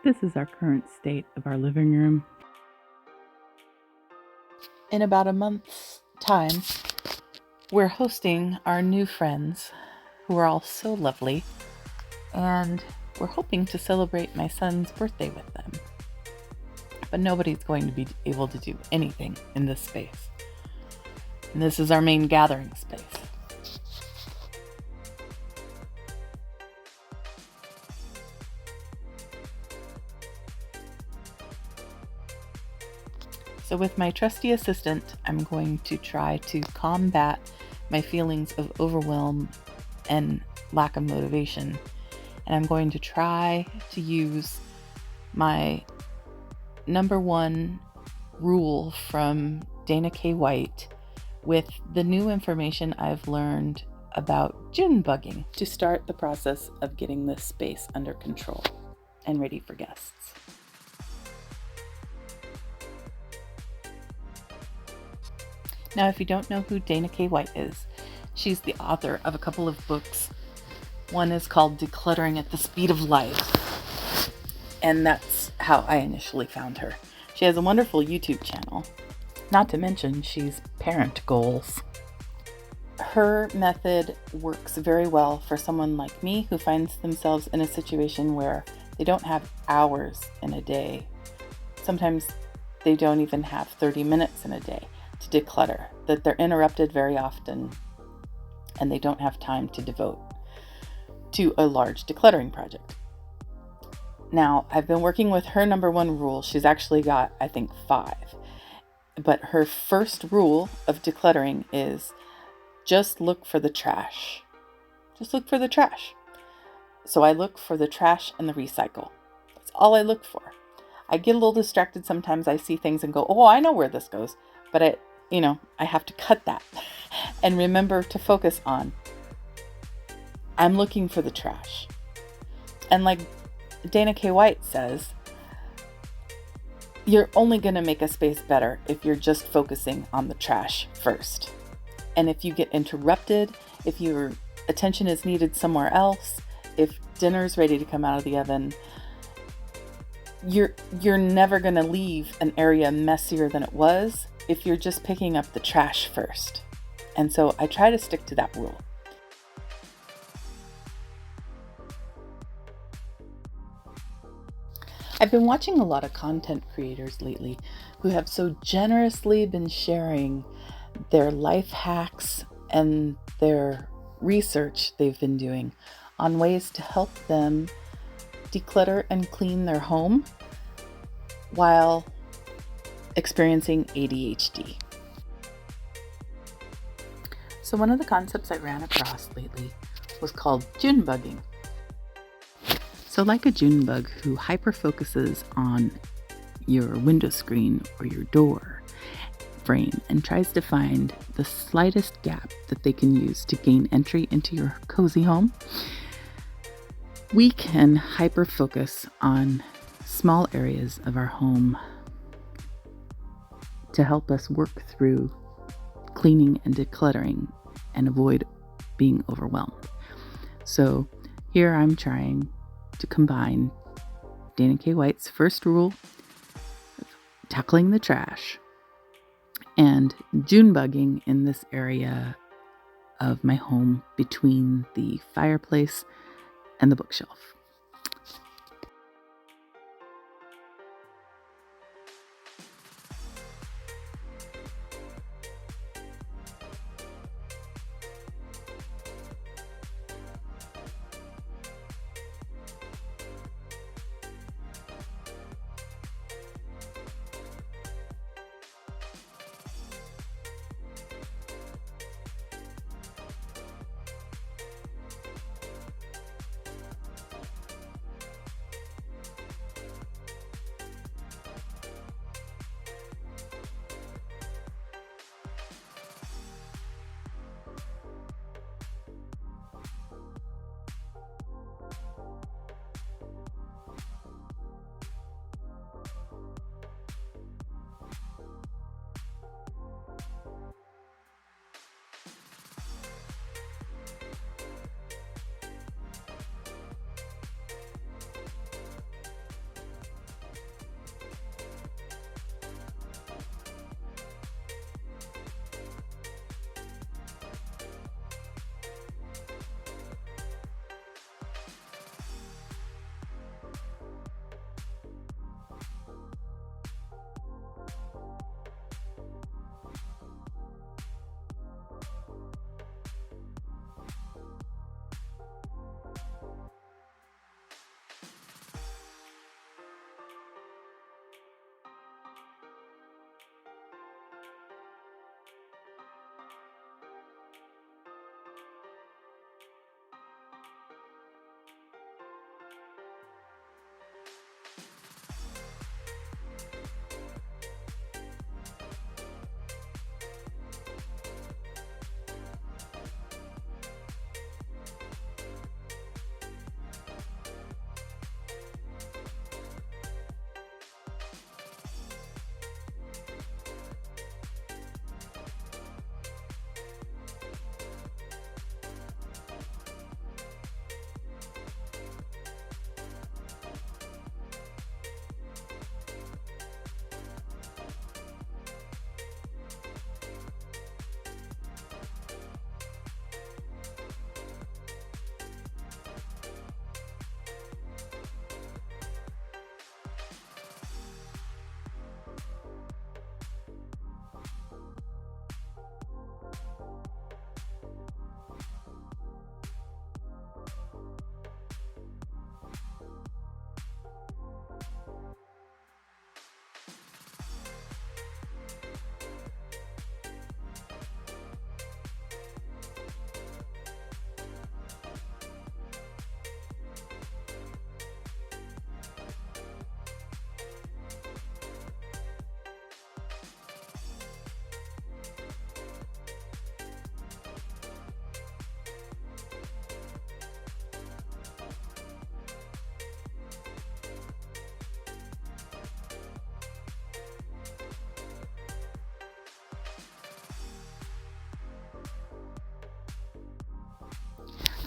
This is our current state of our living room. In about a month's time, we're hosting our new friends, who are all so lovely, and we're hoping to celebrate my son's birthday with them. But nobody's going to be able to do anything in this space. And this is our main gathering space. So with my trusty assistant, I'm going to try to combat my feelings of overwhelm and lack of motivation. And I'm going to try to use my number one rule from Dana K. Whit with the new information I've learned about JUNEBUGGIng to start the process of getting this space under control and ready for guests. Now, if you don't know who Dana K. Whit is, she's the author of a couple of books. One is called Decluttering at the Speed of Light, and that's how I initially found her. She has a wonderful YouTube channel, not to mention she's parent goals. Her method works very well for someone like me who finds themselves in a situation where they don't have hours in a day. Sometimes they don't even have 30 minutes in a day to declutter, that they're interrupted very often and they don't have time to devote to a large decluttering project. Now, I've been working with her number one rule. She's actually got, I think, 5. But her first rule of decluttering is just look for the trash. Just look for the trash. So I look for the trash and the recycle. That's all I look for. I get a little distracted sometimes. I see things and go, oh, I know where this goes. But I have to cut that and remember to focus on, I'm looking for the trash. And like Dana K. Whit says, you're only going to make a space better if you're just focusing on the trash first. And if you get interrupted, if your attention is needed somewhere else, if dinner's ready to come out of the oven, you're never going to leave an area messier than it was if you're just picking up the trash first. And so I try to stick to that rule. I've been watching a lot of content creators lately who have so generously been sharing their life hacks and their research they've been doing on ways to help them declutter and clean their home while experiencing ADHD. So one of the concepts I ran across lately was called JUNEBUGGIng. So like a June bug who hyperfocuses on your window screen or your door frame and tries to find the slightest gap that they can use to gain entry into your cozy home, we can hyperfocus on small areas of our home to help us work through cleaning and decluttering and avoid being overwhelmed. So here I'm trying to combine Dana K. Whit's first rule of tackling the trash and JUNEBUGGIng in this area of my home between the fireplace and the bookshelf.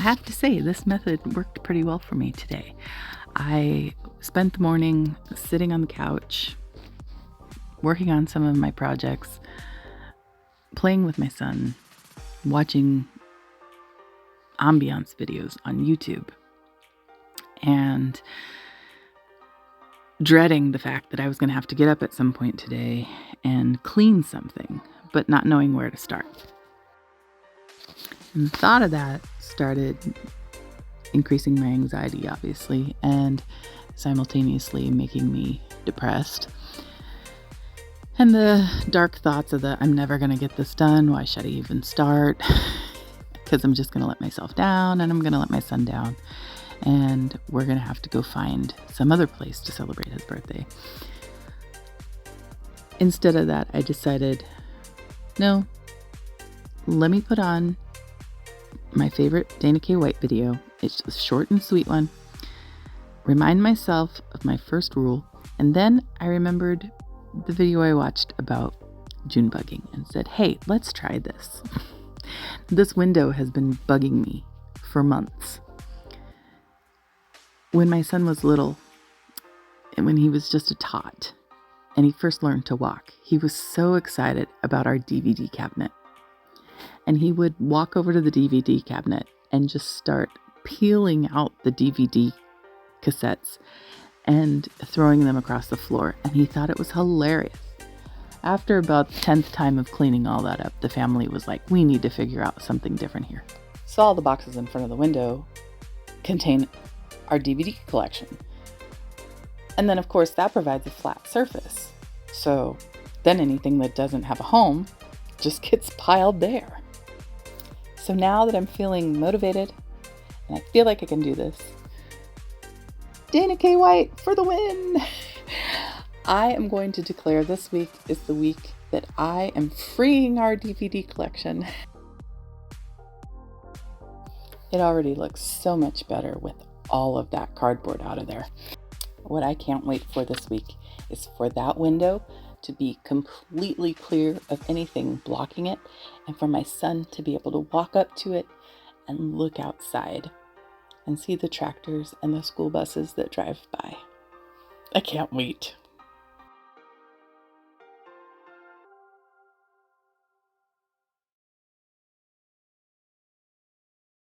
have to say, this method worked pretty well for me today. I spent the morning sitting on the couch, working on some of my projects, playing with my son, watching ambiance videos on YouTube, and dreading the fact that I was going to have to get up at some point today and clean something, but not knowing where to start. And the thought of that started increasing my anxiety, obviously, and simultaneously making me depressed. And the dark thoughts of the, I'm never going to get this done. Why should I even start? Because I'm just going to let myself down, and I'm going to let my son down. And we're going to have to go find some other place to celebrate his birthday. Instead of that, I decided, no, let me put on my favorite Dana K. White video. It's a short and sweet one. Remind myself of my first rule. And then I remembered the video I watched about JUNEBUGGIng and said, hey, let's try this. This window has been bugging me for months. When my son was little, and when he was just a tot, and he first learned to walk, he was so excited about our DVD cabinet. And he would walk over to the DVD cabinet and just start peeling out the DVD cassettes and throwing them across the floor. And he thought it was hilarious. After about the 10th time of cleaning all that up, the family was like, we need to figure out something different here. So all the boxes in front of the window contain our DVD collection. And then, of course, that provides a flat surface. So then anything that doesn't have a home just gets piled there. So now that I'm feeling motivated and I feel like I can do this, Dana K. White for the win! I am going to declare this week is the week that I am freeing our DVD collection. It already looks so much better with all of that cardboard out of there. What I can't wait for this week is for that window to be completely clear of anything blocking it, and for my son to be able to walk up to it and look outside and see the tractors and the school buses that drive by. I can't wait.